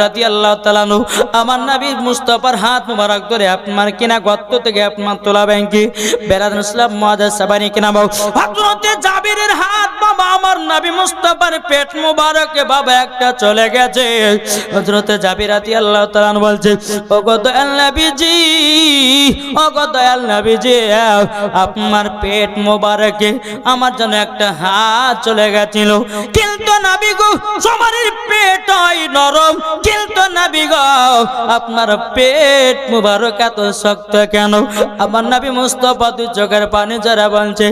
রাদিয়াল্লাহু তাআলা আনহু আমার নবী মুস্তাফার হাত মুবারক ধরে আপনার কিনা গর্ত থেকে আপনার তোলাবেন কি বেরাদুল ইসলাম মুআজ্জাজ সাবানি কিনা বাবু হযরতে জাবিরের হাত বাবা আমার নবী মুস্তাফার পেট মুবারকে বাবা একটা চলে গেছে। হযরতে জাবির রাদিয়াল্লাহু তাআলা আনহু বলছে ওগো দয়াল নবীজি, ওগো দয়াল নবীজি, আপনার পেট মুবারকে আমার জন্য একটা হাত চলে গেছিল, কিন্তু নবী গো তোমার পেটই নরম, কিন্তু নবী গো আপনার পেট মুবারক এত শক্ত কেন? আমার নবী মুস্তাফা দুই চোখের পানি ঝরা বলছে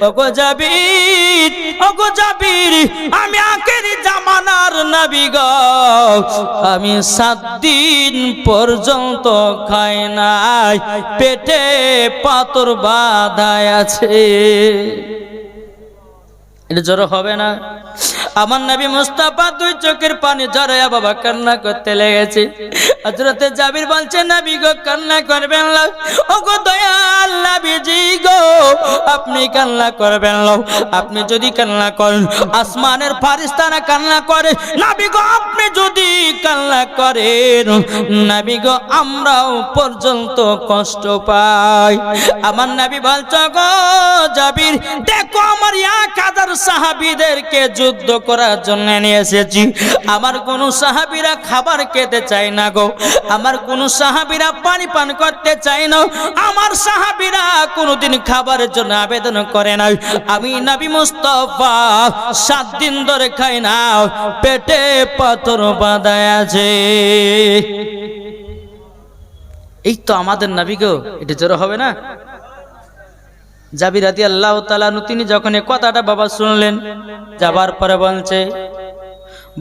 ওগো জাবির, ওগো জাবির, আমি আখেরি জামানার নবী গো, আমি 7 দিন পর্যন্ত খাই নাই, পেটে পাথর বাঁধা আছে। এটা জ্বর হবে না? আমার নবী মুস্তাফা দুই চোখের পানি ঝরায়া বাবা কান্না করতে লেগেছে। হযরতে জাবির বলছে নবী গো কান্না করবেন না, ওগো দয়াল নবীজি গো আপনি কান্না করবেন না, আপনি যদি কান্না করেন আসমানের ফেরেশতারা কান্না করে, নবী গো আপনি যদি কান্না করেন নবী গো আমরাও পর্যন্ত কষ্ট পাই। আমার নবী বলছে গো জাবির দেখো আমার 1000 সাহাবীদেরকে যুদ্ধ করার জন্য নিয়ে এসেছি, আমার কোন সাহাবীরা খাবার খেতে চায় না গো, আমার কোন সাহাবীরা পানি পান করতে চায় না, আমার সাহাবীরা কোনদিন খাবারের জন্য আবেদন করে না, আমি নবী মুস্তাফা 7 দিন ধরে খাই না, পেটে পাথর বাঁধা আছে। এই তো আমাদের নবী গো, এটা জোর হবে না? জাবির রাদিয়াল্লাহু তাআলা আনহু তিনি যখন এই কথাটা বাবা শুনলেন, যাবার পরে বলছে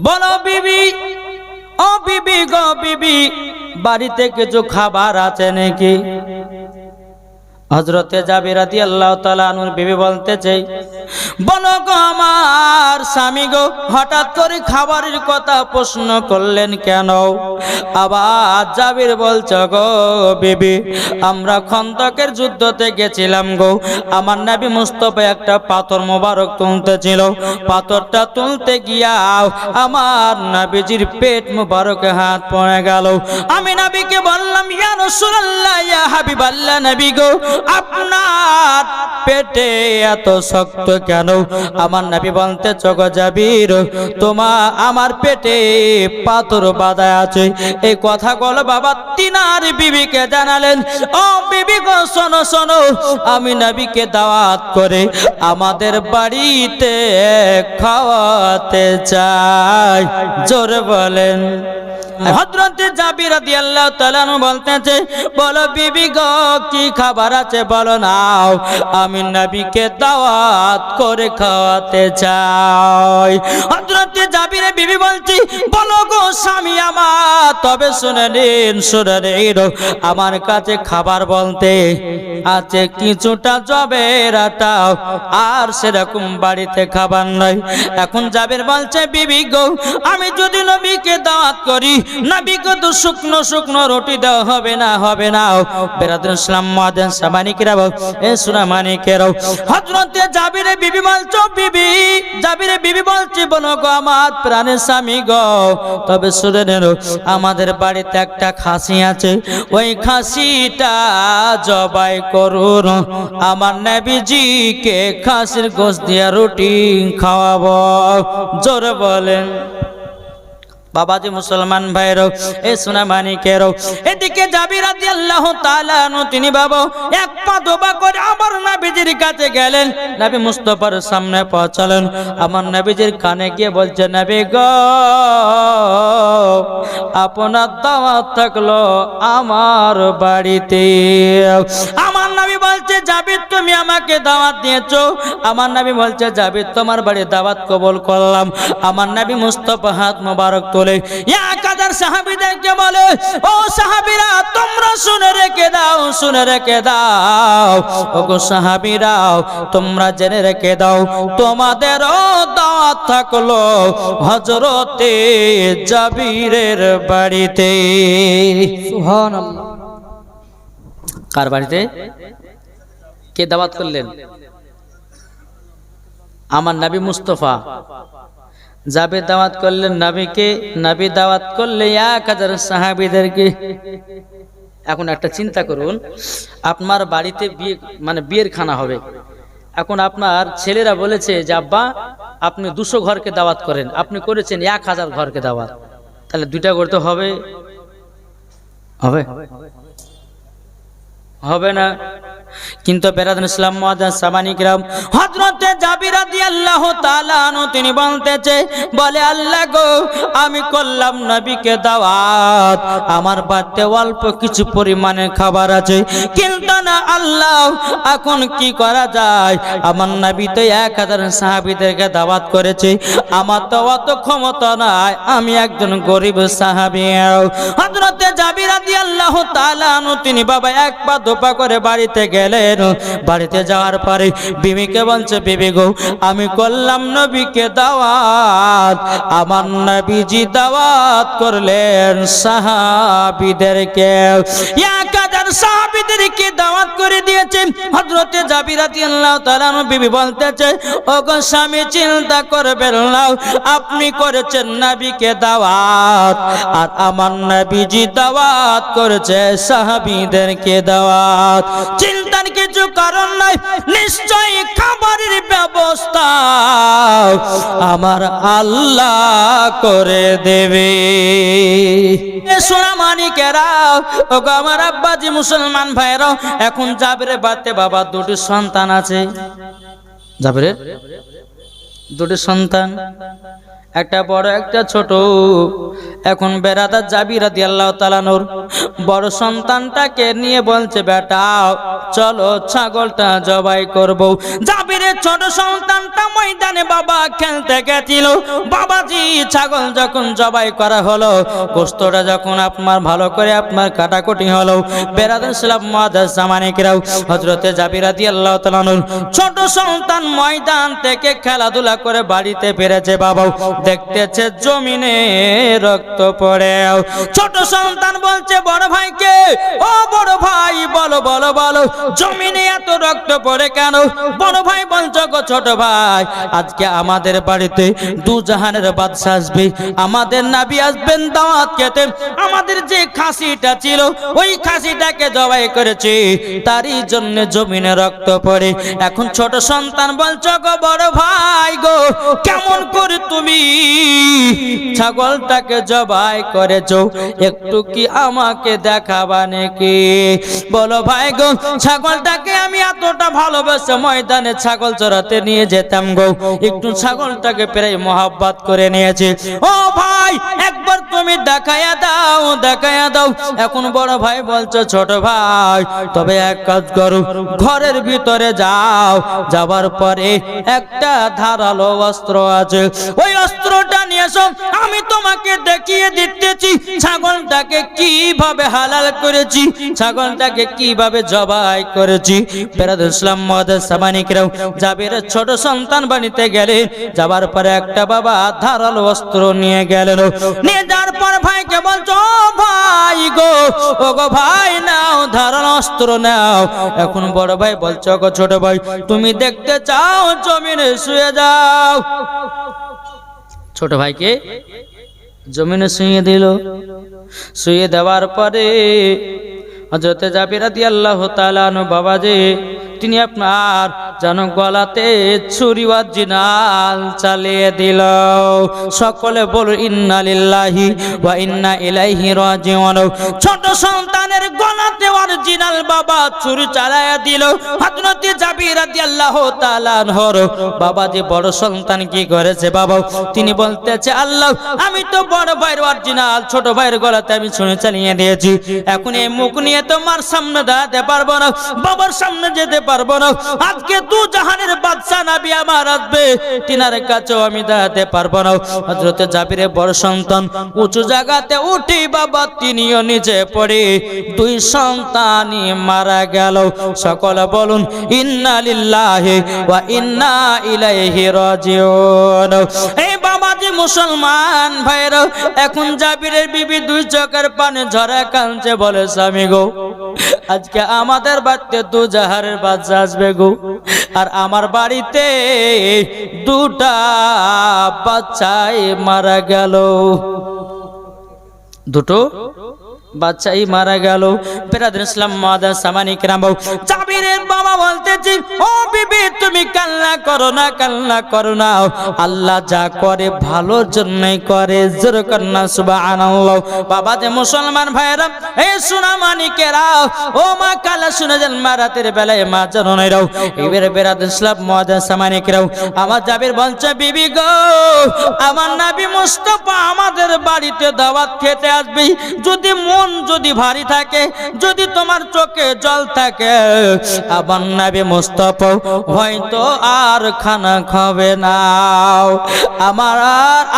বলো বিবি, ও বিবি গো বিবি, বাড়িতে কিছু খাবার আছে নাকি? হযরতে জাবির রাদিয়াল্লাহু তাআলা আনহুর বিবি বলতেছে বলো গো আমার স্বামী গো, হঠাৎ করে খাবারের কথা প্রশ্ন করলেন কেন? আবার জাবির বলছে গো বিবি, আমরা খন্দকের যুদ্ধতে গেছিলাম গো, আমার নবী মুস্তাফা একটা পাথর মোবারক তুলতেছিল, পাথরটা তুলতে গিয়া আমার নবীজির পেট মোবারকে হাত পড়ে গেল। আমি নবীকে বললাম ইয়া রাসূলুল্লাহ, ইয়া হাবিবাল্লাহ, নবী গো আপনার পেটে এত শক্ত কেন? আমার নবী বলতে গো জাবির আমার পেটে পাথর বাঁধা আছে। এই কথাগুলো বাবা তিনার বিবিকে জানালেন। ও বিবি গো শোনো শোনো, আমি নবীকে দাওয়াত করে আমাদের বাড়িতে খাওয়াতে চাই। জোরে বলেন। হযরতে জাবির রাদিয়াল্লাহু তাআলা আনহু বলতেছে বলো বিবি গো কি খাবার আছে বলো নাও, আমি নবীকে দাওয়াত করে খাওয়াতে চাই। হযরতে জাবিরের বিবি বলছি বলো গো স্বামী আমার, তবে শুনে নিন শুনে নিন, আমার কাছে খাবার বলতে আছে কিছুটা জবের আটা, আর সেরকম বাড়িতে খাবার নাই। এখন জাবির বলছে বিবি গো আমি যদি নবীকে দাওয়াত করি, নবীকে তো শুকনো শুকনো রুটি দেওয়া হবে না, হবে না। বেরাদুল ইসলাম মুআজ্জাজ সাবানি কিরাও এ সুনা মানি কেরাও। হযরতে জাবিরের বিবি বলছো বিবি, জাবিরের বিবি বলছে বলো গো আমার প্রাণের স্বামী গো, তবে শুনে নেন আমাদের বাড়িতে একটা খাসি আছে, ওই খাসিটা জবাই করুন, আমার নবীজিকে খাসির গোশত দিয়া রুটি খাওয়াবো। জোরে বলেন। বাবাজি মুসলমান ভাইরও এ সোনা মানিকেরও, এদিকে জাবির রাদিয়াল্লাহু তাআলা আনহু তিনি বাবা এক পা দোবা করে আমার নবীজির কাছে গেলেন, নবী মুস্তাফার সামনে পৌঁছালেন। আমার নবীজির কানে গিয়ে বলছে নবী গো আপনার দাওয়াত থাকলো আমার বাড়িতে। আমার নবী বলছে জাবির তুমি আমাকে দাওয়াত দিয়েছো? আমার নবী বলছে জাবির তোমার বাড়ি দাওয়াত কবুল করলাম। আমার নবী মুস্তাফা হাত মোবারক তোলে 1000 সাহাবীদেরকে বলে ও সাহাবীরা তোমরা শুনে রেখে দাও, শুনে রেখে দাও, ওগো সাহাবীরা তোমরা জেনে রেখে দাও, তোমাদেরও দাওয়াত থাকলো হযরতে জাবিরের বাড়িতে। সুবহানাল্লাহ। কার বাড়িতে? কে দাওয়াত করলেন? আমার নবী মুস্তাফা জাবের দাওয়াত করলেন নবীকে, নবী দাওয়াত করলে 1000 সাহাবীদেরকে। এখন একটা চিন্তা করুন, আপনার বাড়িতে বিয়ে মানে বিয়ের খানা হবে। এখন আপনার ছেলেরা বলেছে যে আব্বা আপনি 200 ঘরকে দাওয়াত করেন, আপনি করেছেন 1000 ঘরকে দাওয়াত, তাহলে 2টা করতে হবে? হবে হবে না। কিন্তু বেরাদান ইসলাম মুআজ্জাজ সামানি কিরাম, হযরতে জাবির রাদিয়াল্লাহু তাআলা আনহু তিনি বলতেছে, বলে আল্লাহ গো আমি করলাম নবীকে দাওয়াত, আমার বাড়িতে অল্প কিছু পরিমাণে খাবার আছে, কিন্তু না আল্লাহ এখন কি করা যায়, আমার নবী তো 1000 সাহাবীদেরকে দাওয়াত করেছে, আমার তো অত ক্ষমতা নাই, আমি একজন গরিব সাহাবী। হযরতে জাবির রাদিয়াল্লাহু তাআলা আনহু তিনি বাবা এক পা দুপা করে বাড়িতে গেলেন। বাড়িতে যাওয়ার পরে বিবিকে বলছে, বিবি গো আমি করলাম নবীকে দাওয়াত, আমার নবীজি দাওয়াত করলেন সাহাবীদেরকে, 1000 সাহাবীদেরকে দাওয়াত করে দিয়েছেন। হযরতে জাবির রাদিয়াল্লাহু তাআলা বিবি বলতেছে, ওগো স্বামী চিন্তা করবেন না, আপনি করেছেন নবীকে দাওয়াত, আর আমার নবীজি দাওয়াত করেছে সাহাবীদেরকে দাওয়াত, চিন্তার কিছু কারণ নাই, নিশ্চয়ই খাবারের ব্যবস্থা আমার আল্লাহ করে দেবে। সোনা মানিকেরা, ওগো আমার আব্বাজি মুসলমান ভাইরা, এখন জাবিরের বাড়িতে বাবা 2টি সন্তান আছে। জাবিরের 2টি সন্তান, একটা বড় একটা ছোট। এখন বেরাদার জাবির রাদিয়াল্লাহু তাআলা নূর বড় সন্তানটাকে নিয়ে বলছে, বেটা চলো ছাগলটা জবাই করব। জাবিরের ছোট সন্তানটা ময়দানে বাবা খেলতে গেছিল, বাবাজি ছাগল যখন জবাই করা হলো, গোশতটা যখন আপনার ভালো করে আপনার কাটাকুটি হলো, বেরাদার ইসলাম মুআজ্জাজ সামানিকরাও, হযরতে জাবির রাদিয়াল্লাহু তাআলা নূর ছোট সন্তান ময়দান থেকে খেলাধুলা করে বাড়িতে ফিরেছে। বাবা দেখতেছে জমিনে রক্ত পড়ে। ছোট সন্তান বলছে বড় ভাইকে, ও বড় ভাই বলো বলো বলো জমিনে এত রক্ত পড়ে কেন? বড় ভাই বলছো, গো ছোট ভাই আজকে আমাদের বাড়িতে 2 জাহানের বাদশা আসবে, আমাদের নবী আসবেন দাওয়াত খেতে, আমাদের যে খাসিটা ছিল ওই খাসিটাকে জবাই করেছে, তারই জন্য জমিনে রক্ত পড়ে। এখন ছোট সন্তান বলছো, গো বড় ভাই গো কেমন করে তুমি ছাগলটাকে জবাই করেছো, একটু কি আমাকে দেখাবা নাকি? বলো ভাই গো ছাগলটাকে আমি এতটা ভালোবেসে ময়দানে ছাগল চড়াতে নিয়ে যেতাম গো, একটু ছাগলটাকে প্রায় মহব্বত করে নিয়েছে। ও ভাই একবার তুমি দেখায়া দাও দেখায়া দাও। এখন বড় ভাই বলছো, ছোট ভাই তবে এক কাজ করো, ঘরের ভিতরে যাও, যাবার পরে একটা ধারালো অস্ত্র আছে, ওই অস্ত্রটা নিয়ে এসো, আমি তোমাকে দেখিয়ে দিতেছি ছাগলটাকে কিভাবে হালাল করেছি, ছাগলটাকে কিভাবে জবাই করেছি। বেরাদার ইসলাম মুআজ্জাজ সামানিকরাও, জাবিরের ছোট সন্তান বাড়িতে গেলে, যাবার পরে একটা বাবা ধারালো অস্ত্র নিয়ে গেলেন, নিয়ে যাওয়ার পর ভাইকে বলছো, ভাই গো ও গো ভাই নাও ধারালো অস্ত্র নাও। এখন বড় ভাই বলছো, গো ছোট ভাই তুমি দেখতে চাও জমিনে শুয়ে যাও। ছোট ভাইকে জমিনে শুয়ে দিল। শুয়ে দেওয়ার পরে হযরতে জাবির রাদিয়াল্লাহু তাআলা আনহু বাবাজি তিনি আপনার যেন গলাতে ছুরি ওয়াজিনাল চালিয়ে দিল। সকলে বলো ইন্না লিল্লাহি ওয়া ইন্না ইলাইহি রাজিউন। ছোট সন্তানের গলাতে অরিজিনাল বাবা ছুরি চালায়া দিল। হযরতে জাবির রাদিয়াল্লাহু তাআলা আনহুর বাবাজি বড় সন্তান কি করেছে বাবা, তিনি বলতেছে, আল্লাহ আমি তো বড় ভাইয়ের অরিজিনাল ছোট ভাইয়ের গলাতে আমি ছুরি চালিয়ে দিয়েছি, এখন এই মুখ নিয়ে তোমার সামনে দাঁড়াতে পারবো না, বাবার সামনে যেতে পারবো না, আজকে 2 জাহানের বাদশা নবী আমার আসবে, তিনার কাছেও আমি দাঁড়াতে পারবো না। হযরতে জাবিরের বড় সন্তান উঁচু জায়গাতে উঠে বাবা তিনিও নিচে পড়ে 2 সন্তানই মারা গেল। সকলে বলুন ইন্না লিল্লাহি ওয়া ইন্না ইলাইহি রাজিউন। এই বাবা বাবাজি মুসলমান ভাইরা, এখন জাবিরের বিবি দুই চোখের পানি ঝরা কাঁদছে, বলে স্বামী গো আজকে আমাদের বাড়িতে দুজাহারের বাচ্চা আসবে গো, আর আমার বাড়িতে দুটা বাচ্চাই মারা গেল, দুটো বাচ্চাই মারা গেল। বেরাদর ইসলাম মাদার সামানি কিরাম, জাবিরের বাবা বলতেছে ও বিবি তুমি কান্না করো না, কান্না করো না, আল্লাহ যা করে ভালোর জন্যই করে, জোর কন্যা সুবহানাল্লাহ। বাবা যে মুসলমান ভাইরা, এই সোনা মানিকেরা, ও মা কালা শুনে যান, মা রাতের বেলায় মা জননীরাও, এবারে বেরাদর ইসলাম মাদার সামানি কিরাম, আমার জাবির বলছে বিবি গো আমার নবী মুস্তাফা আমাদের বাড়িতে দাওয়াত খেতে আসবে, যদি যদি ভারী থাকে, যদি তোমার চোখে জল থাকে, আমার নবী মুস্তাফা হয়তো আর খানা খাবে না। আমার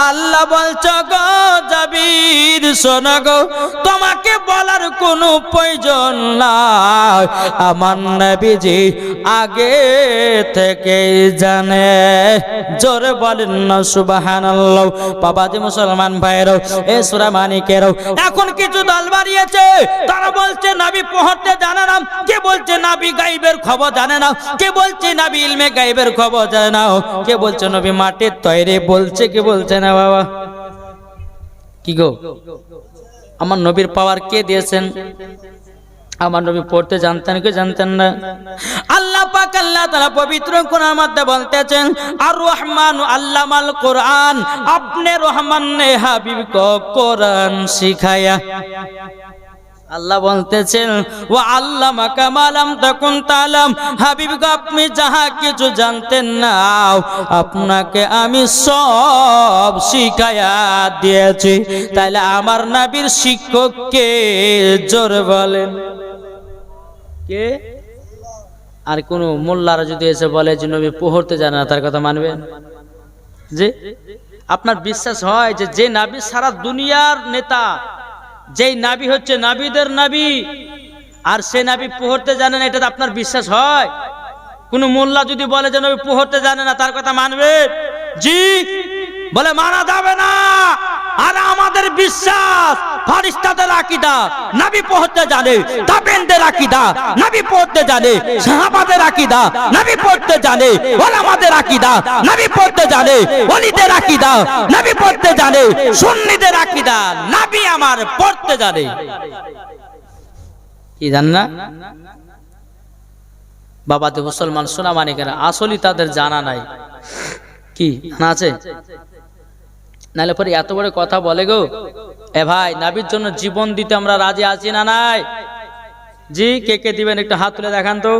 আল্লাহ বলছে গো জাবির শোনো গো, তোমাকে বলার কোনো প্রয়োজন নাই, আমার নবীজি আগে থেকে জানে, জোরে বলেন না সুবহানাল্লাহ। বাবাজি মুসলমান ভাইরাও, এ সূরা মানিকেরাও, এখন কিছু দল বাড়িয়েছে, তারা বলছে নবী পড়তে জানে না, কে বলছে নবী গায়বের খবর জানে না, কে বলছে নবী ইলমে গায়বের খবর জানে না, কে বলছে নবী মাটির তৈরি, বলছে কে বলছে না। বাবা কি গো, আমার নবীর পাওয়ার কে দিয়েছেন? আমার নবী পড়তে জানতেন কি জানতেন না? আল্লাহ পাক আল্লাহ তাআলা পবিত্র কোরআনের মধ্যে বলতেছেন আর রহমান আল্লামাল কোরআন, আপনি রহমান ने হাবিব को কোরআন শিখায়া। আল্লাহ বলতেছেন ওয়া আল্লামাকা মা লাম তাকুন তাআলাম, হাবিব গো আপনি যাহা কিছু জানতেন না আপনাকে আমি সব শিখায়া দিয়েছি। তাহলে আমার নবীর শিক্ষক কে? জোরে বলেন কে? আর কোন মোল্লারা যদি এসে বলে যে নবী পড়তে জানে না, তার কথা মানবেন? যে আপনার বিশ্বাস হয় যে যে নবী সারা দুনিয়ার নেতা, যেই নবী হচ্ছে নবীদের নবী, আর সে নবী পড়তে জানে না, এটা আপনার বিশ্বাস হয়? কোন মোল্লা যদি বলে যে নবী পড়তে জানে না, তার কথা মানবেন? জি বলে মানা যাবে না। আর আমাদের বিশ্বাস ফেরেশতাদের আকীদা নবী পড়তে জানে, তাবেঈনদের আকীদা নবী পড়তে জানে, সাহাবাদের আকীদা নবী পড়তে জানে, উলামাদের আকীদা নবী পড়তে জানে, ওলিদের আকীদা নবী পড়তে জানে, সুন্নিদের আকীদা নবী আমার পড়তে জানে। কি জান না বাবাতে মুসলমান সোনা মানিকেরা, আসলে তাদের জানা নাই। কি জানা আছে? নাহলে পরে এত বড় কথা বলে গো। এ ভাই নবীর জন্য জীবন দিতে আমরা রাজি আছি না নাই? জি কে কে দিবেন একটু হাত তুলে দেখান তো।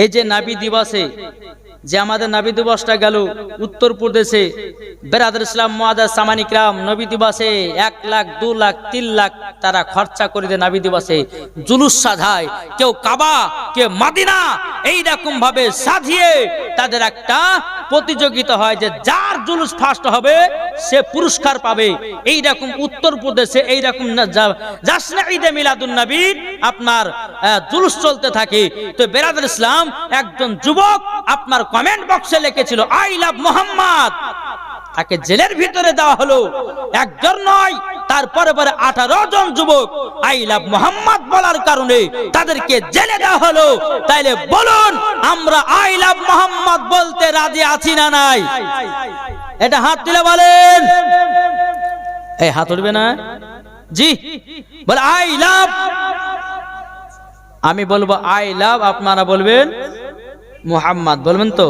এই যে নবী দিবসে, যে আমাদের নবী দিবসটা গেল উত্তরপ্রদেশে, বেরাদর ইসলাম মুআজ্জাজ সামানি কিরাম, নবী দিবসে 1 লাখ 2 লাখ 3 লাখ তারা খরচা করে দেয় নবী দিবসে, জুলুস সাজায়, কেউ কাবা কেউ মদিনা, এইরকম ভাবে সাজিয়ে তাদের একটা প্রতিযোগিতা হয় যে যার জুলুস ফার্স্ট হবে সে পুরস্কার পাবে। এইরকম উত্তরপ্রদেশে এইরকম জাশনে ঈদে মিলাদুন নবী আপনার জুলুস চলতে থাকে। তো বেরাদর ইসলাম একজন যুবক আপনার কমেন্ট বক্সে লিখেছিল আই লাভ মোহাম্মদ, তাকে জেলের ভিতরে দেওয়া হলো। একজন নয়, তারপরে পরে 18 জন যুবক আই লাভ মোহাম্মদ বলার কারণে তাদেরকে জেলে দেওয়া হলো। তাইলে বলুন আমরা আই লাভ মোহাম্মদ বলতে রাজি আছি না নাই? এটা হাত তুলে বলেন। এই হাত উঠবে না? জি বলে আই লাভ, আমি বলবো আই লাভ, আপনারা বলবেন মুহাম্মদ, বলবেন তো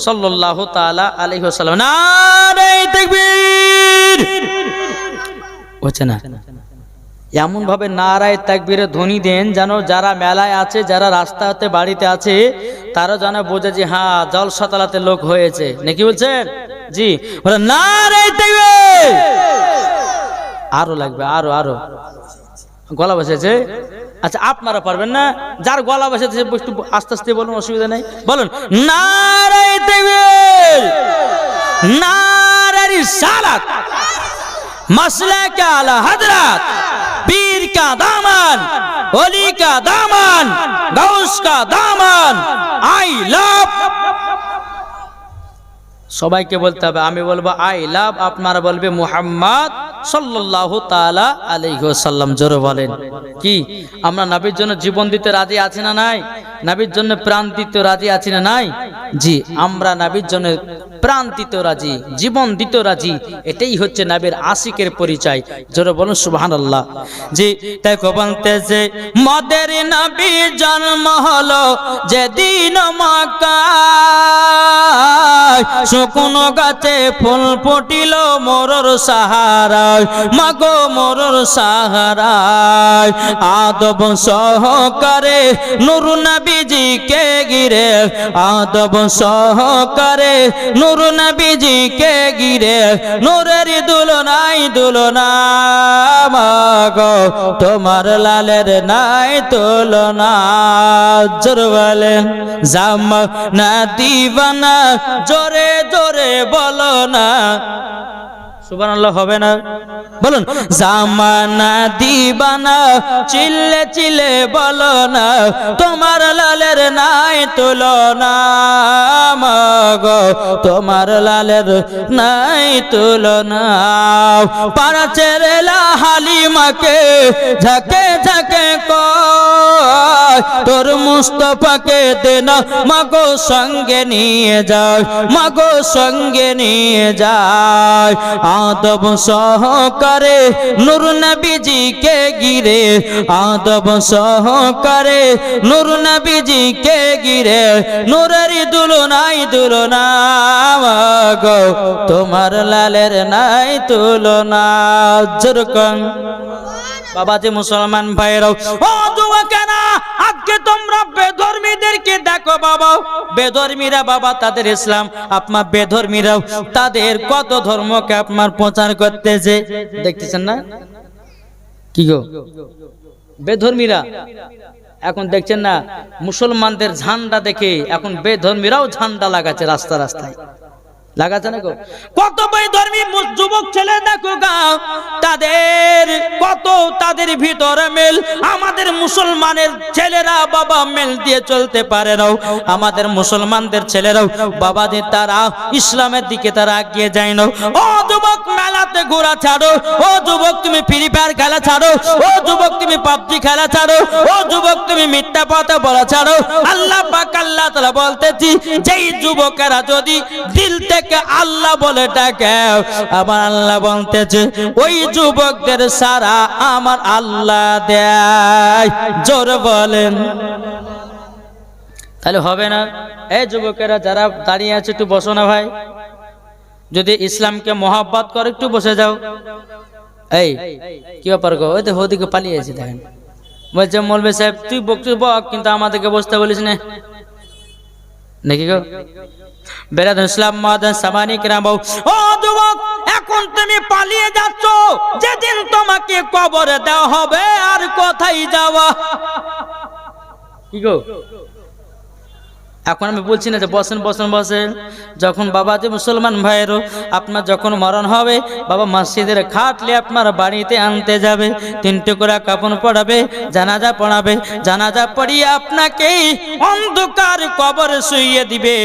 সাল্লাল্লাহু তাআলা আলাইহি ওয়াসাল্লাম। নারে তাকবীর হচ্ছে না? এমন ভাবে নারায়ে তাকবীরের ধ্বনি দেন যেন যারা মেলায় আছে, যারা রাস্তাতে বাড়িতে আছে, তারা যেন বোঝে যে হ্যাঁ জলসাতলাতে লোক হয়েছে নাকি। বলছেন জি বলে নারায়ে তাকবীর। আরো লাগবে, আরো আরো গলা বসেছে। আচ্ছা আপনারা পারবেন না? যার গলা বসেছে একটু আস্তে আস্তে বলুন, অসুবিধা নেই, বলুন নারায়ে তাকবীর, নারে রিসালাত, মাসলাক আলা হযরত, পীর কা দামান, ওলি কা দামান, গাউস কা দামান, আই লাভ। সবাইকে বলতে হবে। আমি বলবো আই লাভ, আপনারা বলবে মুহাম্মদ সাল্লাল্লাহু তাআলা আলাইহি ওয়াসাল্লাম। জোরে বলেন। কি আমরা নবীর জন্য জীবন দিতে রাজি আছি না নাই? নবীর জন্য প্রাণ দিতে রাজি আছি না নাই? জি, আমরা নবীর জন্য প্রাণ দিতে রাজি, জীবন দিতে রাজি। এটাই হচ্ছে নবীর আশিকের পরিচয়। জোরে বলুন সুবহানাল্লাহ। জি, তাই বলতে যে মদের নবী জন্ম হলো যেদিন মক্কায়, শুকনো গাছে ফুল ফুটিল মোরর সাহারায়, মাগো মোরর সাহারায়। আদব সহকারে নূর নবীজিকে ঘিরে, আদব সহকারে নূর নবীজিকে ঘিরে, নূরের দুলনাই দুলনা, মাগো তোমার লালের নাই তুলনা। জোরে বলেন জামানা দিবানা, জোরে জোরে বলো না সুবহানাল্লাহ, হবে না? বলুন জামানা দিবানা, চিল্লে চিল্লে বলো না তোমার লালের নাই তুলনা, মাগো তোমার লালের নাই তুলনা। পাড়া ছেড়েলা হালিমাকে ঝাঁকে ঝাঁকে কয়, তোর মুস্তাফাকে দেনা মাগো সঙ্গে নিয়ে যায়, মাগো সঙ্গে নিয়ে যায়। আদব সহকারে নূর নবীজিকে ঘিরে, আদব সহকারে নূর নবীজিকে ঘিরে, নূরের দুলনাই দুলনা, মাগো তোমার লালের নাই তুলনা। যেরকম বাবা যে মুসলমান ভাইরাও, ও যুবকেরা আজকে তোমরা বেধর্মীদেরকে দেখো বাবা, বেধর্মীরা বাবা তাদের ইসলাম, আপনার বেধর্মীরাও তাদের কত ধর্মকে আপনার প্রচার করতেছে, দেখতেছেন না? কি গো বেধর্মীরা এখন দেখছেন না? মুসলমানদের ঝান্ডা দেখে এখন বেধর্মীরাও ঝান্ডা লাগাচ্ছে রাস্তা রাস্তায়, লাগাচ্ছে না গো? কত বেধর্মী যুবক ছেলে দেখো গাও, তাদের কত তাদের ভিতরে মেল। আমাদের মুসলমানের ছেলেরা বাবা মেল দিয়ে চলতে পারে না, আমাদের মুসলমানদের ছেলেরাও বাবাদের তারা ইসলামের দিকে তারা এগিয়ে যায় না। ও যুবক মেলাতে ঘোরা ছাড়ো, ও যুবক তুমি ফ্রি ফায়ার খেলা ছাড়ো, ও যুবক তুমি পাবজি খেলা ছাড়ো, ও যুবক তুমি মিথ্যা কথা বলা ছাড়ো। আল্লাহ পাক আল্লাহ তাআলা বলতেছি, যেই যুবকেরা যদি দিল থেকে আল্লাহ বলে ডাকে, আমার আল্লাহ বলতেছে ওই যুবকদের সারা আমার আল্লাহ দেয়। জোরে বলেন। তাহলে হবে না? এই যুবকেরা যারা দাঁড়িয়ে আছে একটু বসো না ভাই, যদি ইসলামকে মহব্বত করে একটু বসে যাও। এই কি ব্যাপার গো? ওই তো ওদিকে পালিয়েছি দেখেন। বলছে মৌলভী সাহেব তুই বকছিস বক, কিন্তু আমাদেরকে বসতে বলিস না নাকি গো? বেরাদ ইসলাম মাদান সামানিক রামও, ও যুবক এখন তুমি পালিয়ে যাচ্ছ, যেদিন তোমাকে কবরে দেওয়া হবে আর কোথায় যাওয়া? কি গো এখন আমি বলছি না যে বসেন বসেন বসেন। যখন বাবা যে মুসলমান ভাইয়েরও আপনার যখন মরণ হবে, বাবা মসজিদের খাটলে আপনার বাড়িতে আনতে যাবে, 3টে করে কাফন পড়াবে, জানাজা পড়াবে, জানাজা পড়িয়ে আপনাকে অন্ধকার কবরে শুইয়ে দিবে।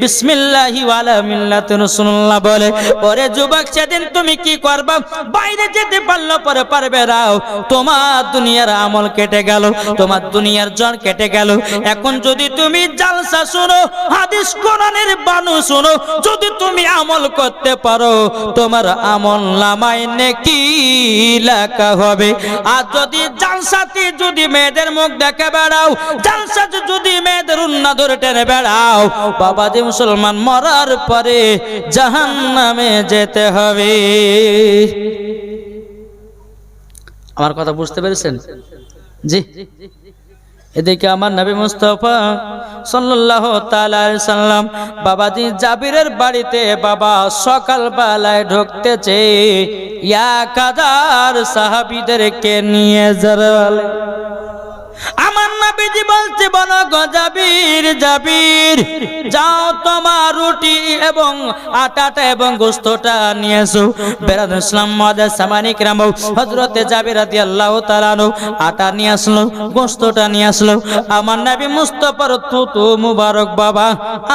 বিসমিল্লাহি ওয়ালা মিল্লাতি রাসূলুল্লাহ বলে। ওরে যুবক সেদিন তুমি কি করবা? বাইরে যেতে পারলো পরে পারবে রাও, তোমার দুনিয়ার আমল কেটে গেল, তোমার দুনিয়ার জ্বর কেটে গেল। এখন যদি তুমি জালসা শোনো, হাদিস কোরআনের বাণী শোনো, যদি তুমি আমল করতে পারো, তোমার আমল নামায় নেকি লেখা হবে। আর যদি জালসাতে যদি মেয়েদের মুখ দেখে বেড়াও, জালসাতে যদি মেয়েদের উন্না ধরে টেনে বেড়াও, বাবা যে মুসলমান মরার পরে জাহান্নামে যেতে হবে। আমার কথা বুঝতে পেরেছেন? জি। এদিকে আমার নবী মুস্তাফা সাল্লাল্লাহু তাআলা আলাইহি সাল্লাম বাবাজি জাবিরের বাড়িতে বাবা সকাল বেলায় ঢুকতেছে, 1000 সাহাবীদেরকে নিয়ে। আমার নবীজি বলছে বলো গো জাবির, জাবির যাও তোমার রুটি এবং আটাটা এবং গোশতটা নিয়ে এসো। বেরাদ ইসলাম মুআজ্জাজ সামানিক রাম হযরতে জাবির রাদিয়াল্লাহু তাআলা আটা নিয়ে আসলো, গোশতটা নিয়ে আসলো। আমার নবী মুস্তাফার থুতু মুবারক বাবা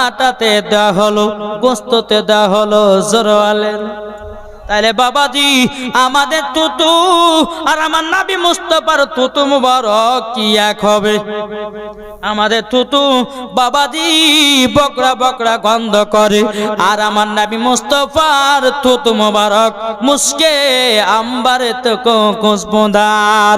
আটাতে দেওয়া হলো, গোশততে দেওয়া হলো। জোরালেন তাইলে বাবাজি আমাদের তুতু আর আমার নবী মুস্তাফার তুতু মুবারক কি এক হবে? আমাদের তুতু বাবাজি বকরা বকরা গন্ধ করে, আর আমার নবী মুস্তাফার তুতু মুবারক মুস্কে আম্বারে তো খুশবুদার।